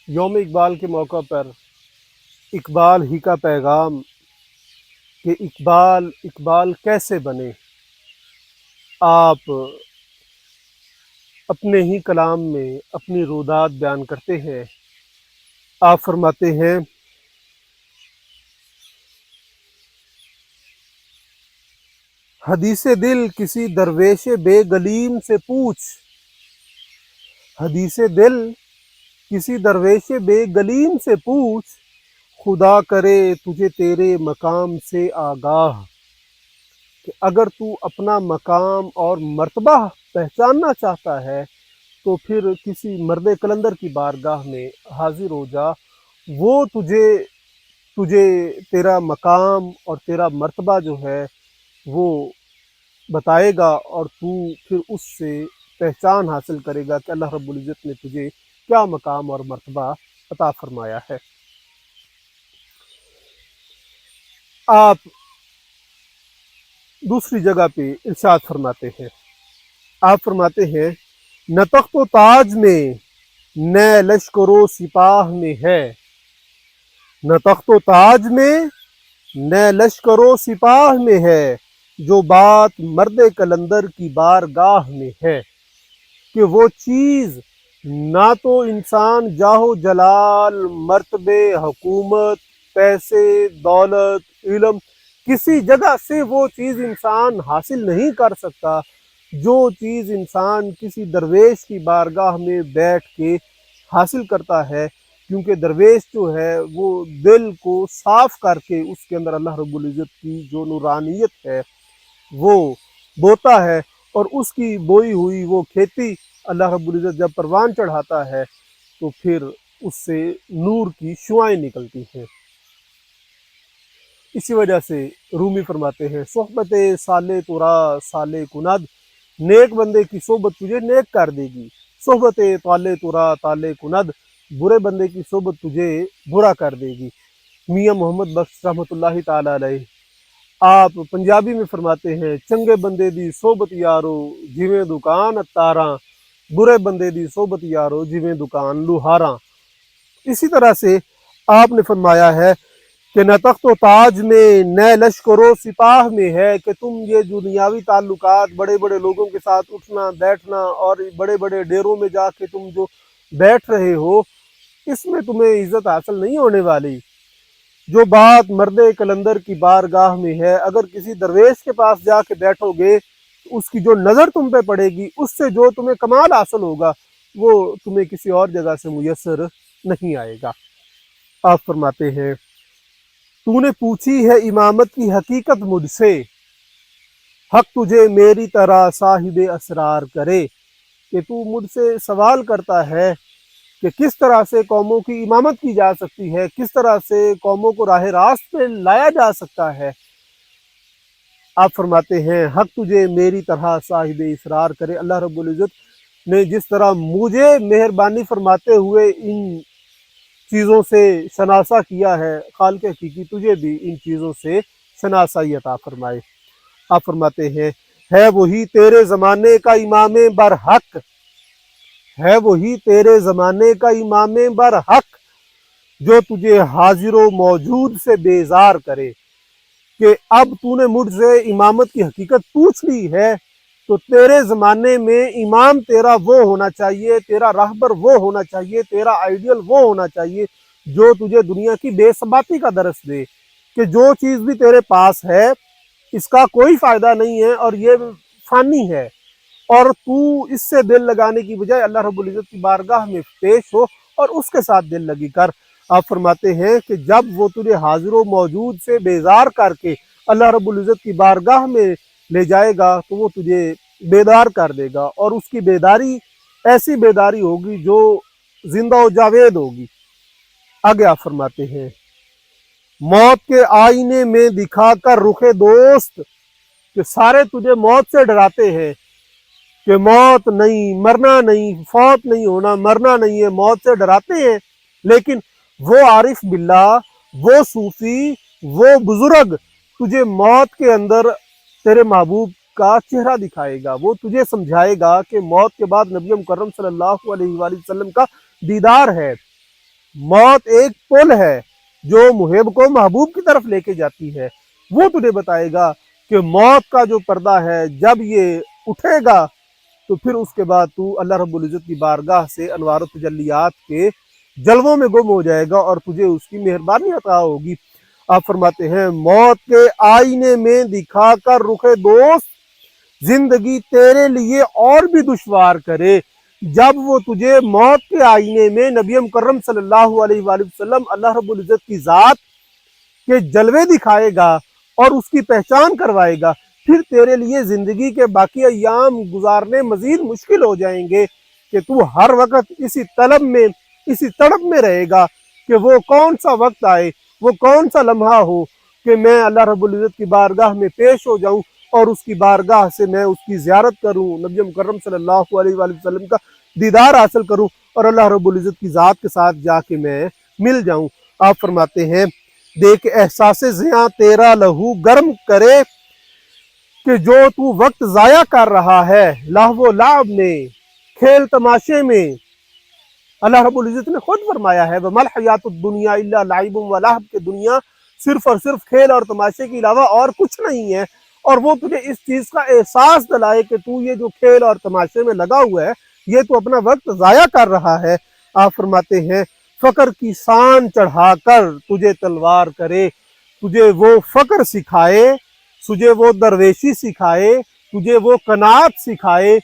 یوم اقبال کے موقع پر اقبال ہی کا پیغام کہ اقبال اقبال کیسے بنے، آپ اپنے ہی کلام میں اپنی رودات بیان کرتے ہیں۔ آپ فرماتے ہیں حدیث دل کسی درویش بے گلیم سے پوچھ، حدیث دل کسی درویش بے گلیم سے پوچھ، خدا کرے تجھے تیرے مقام سے آگاہ۔ کہ اگر تو اپنا مقام اور مرتبہ پہچاننا چاہتا ہے تو پھر کسی مرد کلندر کی بارگاہ میں حاضر ہو جا، وہ تجھے تیرا مقام اور تیرا مرتبہ جو ہے وہ بتائے گا، اور تو پھر اس سے پہچان حاصل کرے گا کہ اللہ رب العزت نے تجھے کیا مقام اور مرتبہ عطا فرمایا ہے۔ آپ دوسری جگہ پہ ارشاد فرماتے ہیں، آپ فرماتے ہیں نہ تخت و تاج میں نہ لشکر و سپاہ میں ہے، نہ تخت و تاج میں نہ لشکر و سپاہ میں ہے، جو بات مرد کلندر کی بارگاہ میں ہے۔ کہ وہ چیز نہ تو انسان جاہ و جلال، مرتبے، حکومت، پیسے، دولت، علم، کسی جگہ سے وہ چیز انسان حاصل نہیں کر سکتا جو چیز انسان کسی درویش کی بارگاہ میں بیٹھ کے حاصل کرتا ہے، کیونکہ درویش جو ہے وہ دل کو صاف کر کے اس کے اندر اللہ رب العزت کی جو نورانیت ہے وہ بوتا ہے، اور اس کی بوئی ہوئی وہ کھیتی اللہ رب العزت جب پروان چڑھاتا ہے تو پھر اس سے نور کی شعائیں نکلتی ہیں۔ اسی وجہ سے رومی فرماتے ہیں صحبت سالے تورا سالے کند، نیک بندے کی صحبت تجھے نیک کر دے گی، صحبت طالے تورا طالے کند، برے بندے کی صحبت تجھے برا کر دے گی۔ میاں محمد بخش رحمۃ اللہ تعالی علیہ آپ پنجابی میں فرماتے ہیں چنگے بندے دی صحبت یارو جویں دکان اتاراں، برے بندے دی صحبت یارو جویں دکان لوہاراں۔ اسی طرح سے آپ نے فرمایا ہے کہ نہ تخت و تاج میں نہ لشکر و سپاہ میں ہے، کہ تم یہ دنیاوی تعلقات، بڑے بڑے لوگوں کے ساتھ اٹھنا بیٹھنا اور بڑے بڑے ڈیروں میں جا کے تم جو بیٹھ رہے ہو، اس میں تمہیں عزت حاصل نہیں ہونے والی۔ جو بات مرد کلندر کی بارگاہ میں ہے، اگر کسی درویش کے پاس جا کے بیٹھو گے اس کی جو نظر تم پہ پڑے گی، اس سے جو تمہیں کمال حاصل ہوگا وہ تمہیں کسی اور جگہ سے میسر نہیں آئے گا۔ آپ فرماتے ہیں تو نے پوچھی ہے امامت کی حقیقت مجھ سے، حق تجھے میری طرح صاحب اسرار کرے۔ کہ تو مجھ سے سوال کرتا ہے کہ کس طرح سے قوموں کی امامت کی جا سکتی ہے، کس طرح سے قوموں کو راہ راست پہ لایا جا سکتا ہے۔ آپ فرماتے ہیں حق تجھے میری طرح صاحب اسرار کرے۔ اللہ رب العزت نے جس طرح مجھے مہربانی فرماتے ہوئے ان چیزوں سے شناسا کیا ہے، خالق حقیقی تجھے بھی ان چیزوں سے شناسائی عطا فرمائے۔ آپ فرماتے ہیں ہے وہی تیرے زمانے کا امام برحق، ہے وہی تیرے زمانے کا امام برحق، جو تجھے حاضر و موجود سے بیزار کرے۔ کہ اب تو نے مجھ سے امامت کی حقیقت پوچھ لی ہے تو تیرے زمانے میں امام تیرا وہ ہونا چاہیے، تیرا راہبر وہ ہونا چاہیے، تیرا آئیڈیل وہ ہونا چاہیے جو تجھے دنیا کی بے ثباتی کا درس دے، کہ جو چیز بھی تیرے پاس ہے اس کا کوئی فائدہ نہیں ہے اور یہ فانی ہے، اور تو اس سے دل لگانے کی بجائے اللہ رب العزت کی بارگاہ میں پیش ہو اور اس کے ساتھ دل لگی کر۔ آپ فرماتے ہیں کہ جب وہ تجھے حاضر و موجود سے بیزار کر کے اللہ رب العزت کی بارگاہ میں لے جائے گا تو وہ تجھے بیدار کر دے گا، اور اس کی بیداری ایسی بیداری ہوگی جو زندہ و جاوید ہوگی۔ آگے آپ فرماتے ہیں موت کے آئینے میں دکھا کر رخ دوست، کہ سارے تجھے موت سے ڈراتے ہیں کہ موت نہیں، مرنا نہیں، فوت نہیں ہونا، مرنا نہیں ہے، موت سے ڈراتے ہیں، لیکن وہ عارف باللہ، وہ صوفی، وہ بزرگ تجھے موت کے اندر تیرے محبوب کا چہرہ دکھائے گا، وہ تجھے سمجھائے گا کہ موت کے بعد نبی مکرم صلی اللہ علیہ وآلہ وسلم کا دیدار ہے۔ موت ایک پل ہے جو محب کو محبوب کی طرف لے کے جاتی ہے۔ وہ تجھے بتائے گا کہ موت کا جو پردہ ہے جب یہ اٹھے گا تو پھر اس کے بعد تو اللہ رب العزت کی بارگاہ سے انوار و تجلیات کے جلووں میں گم ہو جائے گا اور تجھے اس کی مہربانی عطا ہوگی۔ آپ فرماتے ہیں موت کے آئینے میں دکھا کر رخ دوست زندگی تیرے لیے اور بھی دشوار کرے۔ جب وہ تجھے موت کے آئینے میں نبی مکرم صلی اللہ علیہ وآلہ وسلم اللہ رب العزت کی ذات کے جلوے دکھائے گا اور اس کی پہچان کروائے گا، پھر تیرے لیے زندگی کے باقی ایام گزارنے مزید مشکل ہو جائیں گے کہ تو ہر وقت اسی طلب میں، اسی تڑپ میں رہے گا کہ وہ کون سا وقت آئے، وہ کون سا لمحہ ہو کہ میں اللہ رب العزت کی بارگاہ میں پیش ہو جاؤں اور اس کی بارگاہ سے میں اس کی زیارت کروں، نبی مکرم صلی اللہ علیہ وآلہ وسلم کا دیدار حاصل کروں اور اللہ رب العزت کی ذات کے ساتھ جا کے میں مل جاؤں۔ آپ فرماتے ہیں دیکھ احساس زیاں تیرا لہو گرم کرے کہ جو تو وقت ضائع کر رہا ہے لہو و لعب میں، کھیل تماشے میں۔ اللہ رب العزت نے خود فرمایا ہے وَمَا الْحَيَاةُ الدُّنْيَا إِلَّا لَعِبٌ وَلَهْوٌ کہ دنیا صرف اور صرف کھیل اور تماشے کے علاوہ اور کچھ نہیں ہے، اور وہ تجھے اس چیز کا احساس دلائے کہ تو یہ جو کھیل اور تماشے میں لگا ہوا ہے یہ تو اپنا وقت ضائع کر رہا ہے۔ آپ فرماتے ہیں فقر کی سان چڑھا کر تجھے تلوار کرے، تجھے وہ فقر سکھائے، تجھے وہ درویشی سکھائے، تجھے وہ قناعت سکھائے،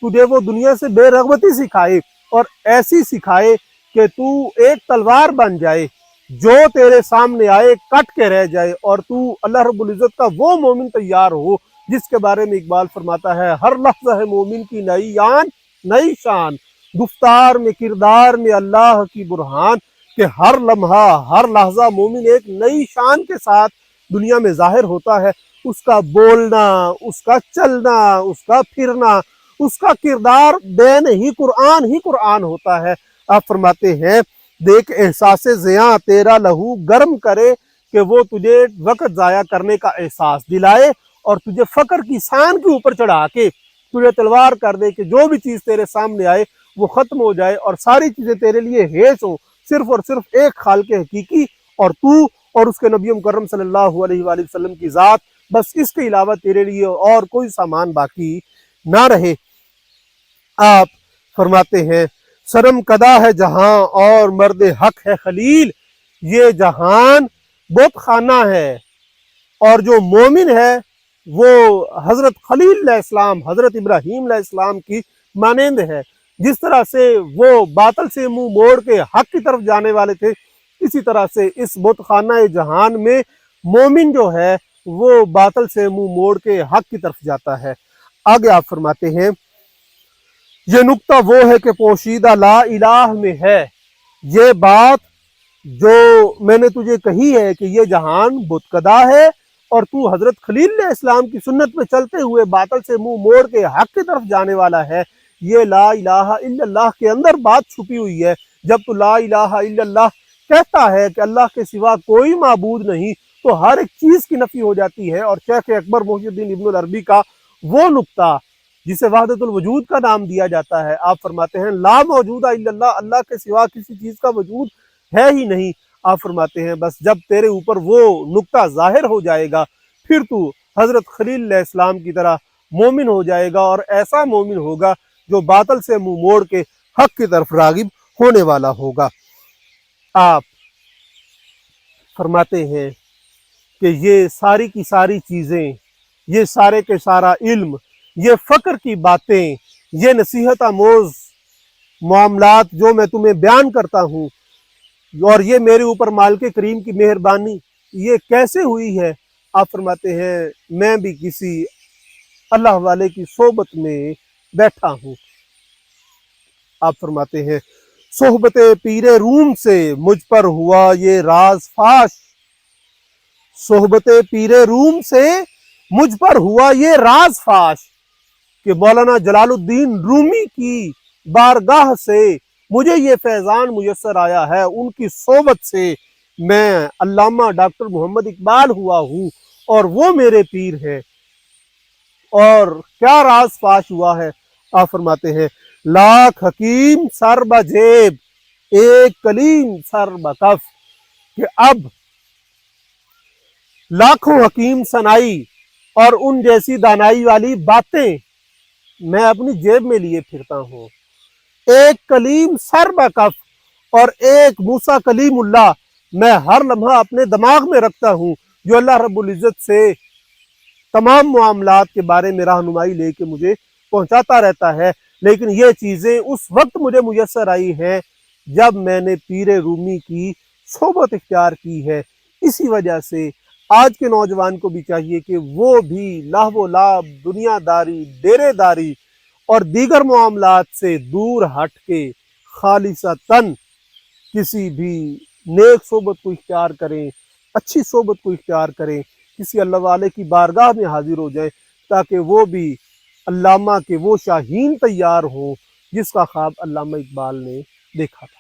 تجھے وہ دنیا سے بے رغبتی سکھائے اور ایسی سکھائے کہ تو ایک تلوار بن جائے، جو تیرے سامنے آئے کٹ کے رہ جائے اور تو اللہ رب العزت کا وہ مومن تیار ہو جس کے بارے میں اقبال فرماتا ہے ہر لحظہ ہے مومن کی نئی آن نئی شان، گفتار میں کردار میں اللہ کی برہان کہ ہر لمحہ ہر لحظہ مومن ایک نئی شان کے ساتھ دنیا میں ظاہر ہوتا ہے۔ اس کا بولنا، اس کا چلنا، اس کا پھرنا، اس کا کردار بین ہی قرآن ہوتا ہے۔ آپ فرماتے ہیں دیکھ احساس زیاں تیرا لہو گرم کرے کہ وہ تجھے وقت ضائع کرنے کا احساس دلائے اور تجھے فقر کی سان کے اوپر چڑھا کے تجھے تلوار کر دے کہ جو بھی چیز تیرے سامنے آئے وہ ختم ہو جائے اور ساری چیزیں تیرے لیے ہیس ہوں، صرف اور صرف ایک خالق حقیقی اور تو اور اس کے نبی مکرم صلی اللہ علیہ وآلہ وسلم کی ذات، بس اس کے علاوہ تیرے لیے اور کوئی سامان باقی نہ رہے۔ آپ فرماتے ہیں سرم کدا ہے جہاں اور مرد حق ہے خلیل، یہ جہان بت خانہ ہے اور جو مومن ہے وہ حضرت خلیل علیہ السلام، حضرت ابراہیم علیہ السلام کی مانند ہے۔ جس طرح سے وہ باطل سے منہ موڑ کے حق کی طرف جانے والے تھے، اسی طرح سے اس بت خانہ جہان میں مومن جو ہے وہ باطل سے منہ موڑ کے حق کی طرف جاتا ہے۔ آگے آپ فرماتے ہیں یہ نکتہ وہ ہے کہ پوشیدہ لا الہ میں ہے، یہ بات جو میں نے تجھے کہی ہے کہ یہ جہان بت کدا ہے اور تو حضرت خلیل علیہ السلام کی سنت پہ چلتے ہوئے باطل سے منہ موڑ کے حق کی طرف جانے والا ہے، یہ لا الہ الا اللہ کے اندر بات چھپی ہوئی ہے۔ جب تو لا الہ الا اللہ کہتا ہے کہ اللہ کے سوا کوئی معبود نہیں تو ہر ایک چیز کی نفی ہو جاتی ہے، اور شیخ اکبر محی الدین ابن العربی کا وہ نکتہ جسے وحدت الوجود کا نام دیا جاتا ہے، آپ فرماتے ہیں لا موجود الا اللہ، اللہ کے سوا کسی چیز کا وجود ہے ہی نہیں۔ آپ فرماتے ہیں بس جب تیرے اوپر وہ نکتہ ظاہر ہو جائے گا پھر تو حضرت خلیل علیہ السلام کی طرح مومن ہو جائے گا، اور ایسا مومن ہوگا جو باطل سے منہ موڑ کے حق کی طرف راغب ہونے والا ہوگا۔ آپ فرماتے ہیں کہ یہ ساری کی ساری چیزیں، یہ سارے کے سارا علم، یہ فقر کی باتیں، یہ نصیحت آموز معاملات جو میں تمہیں بیان کرتا ہوں اور یہ میرے اوپر مالک کریم کی مہربانی یہ کیسے ہوئی ہے؟ آپ فرماتے ہیں میں بھی کسی اللہ والے کی صحبت میں بیٹھا ہوں۔ آپ فرماتے ہیں صحبت پیر روم سے مجھ پر ہوا یہ راز فاش، صحبت پیر روم سے مجھ پر ہوا یہ راز فاش کہ مولانا جلال الدین رومی کی بارگاہ سے مجھے یہ فیضان میسر آیا ہے، ان کی صحبت سے میں علامہ ڈاکٹر محمد اقبال ہوا ہوں اور وہ میرے پیر ہیں۔ اور کیا راز فاش ہوا ہے؟ آپ فرماتے ہیں لاکھ حکیم سر بجیب ایک کلیم سر بکف کہ اب لاکھوں حکیم سنائی اور ان جیسی دانائی والی باتیں میں اپنی جیب میں لیے پھرتا ہوں۔ ایک کلیم سر بکف اور ایک موسیٰ کلیم اللہ میں ہر لمحہ اپنے دماغ میں رکھتا ہوں، جو اللہ رب العزت سے تمام معاملات کے بارے میں رہنمائی لے کے مجھے پہنچاتا رہتا ہے۔ لیکن یہ چیزیں اس وقت مجھے میسر آئی ہیں جب میں نے پیر رومی کی صحبت اختیار کی ہے۔ اسی وجہ سے آج کے نوجوان کو بھی چاہیے کہ وہ بھی لہو و لعب، دنیا داری، ڈیرے داری اور دیگر معاملات سے دور ہٹ کے خالصتاً کسی بھی نیک صحبت کو اختیار کریں، اچھی صحبت کو اختیار کریں، کسی اللہ والے کی بارگاہ میں حاضر ہو جائیں تاکہ وہ بھی علامہ کے وہ شاہین تیار ہوں جس کا خواب علامہ اقبال نے دیکھا تھا۔